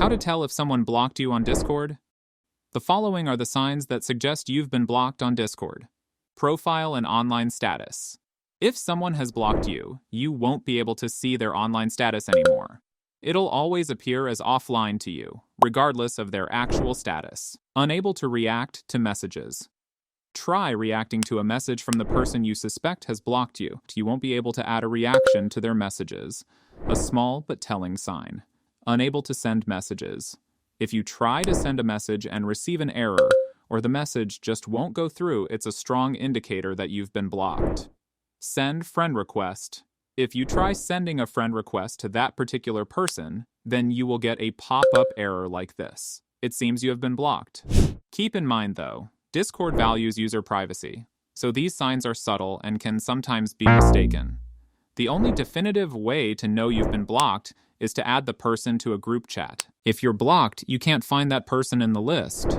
How to tell if someone blocked you on Discord? The following are the signs that suggest you've been blocked on Discord. Profile and online status. If someone has blocked you, you won't be able to see their online status anymore. It'll always appear as offline to you, regardless of their actual status. Unable to react to messages. Try reacting to a message from the person you suspect has blocked you. You won't be able to add a reaction to their messages. A small but telling sign. Unable to send messages. If you try to send a message and receive an error, or the message just won't go through, it's a strong indicator that you've been blocked. Send friend request. If you try sending a friend request to that particular person, then you will get a pop-up error like this. It seems you have been blocked. Keep in mind, though, Discord values user privacy, so these signs are subtle and can sometimes be mistaken. The only definitive way to know you've been blocked is to add the person to a group chat. If you're blocked, you can't find that person in the list.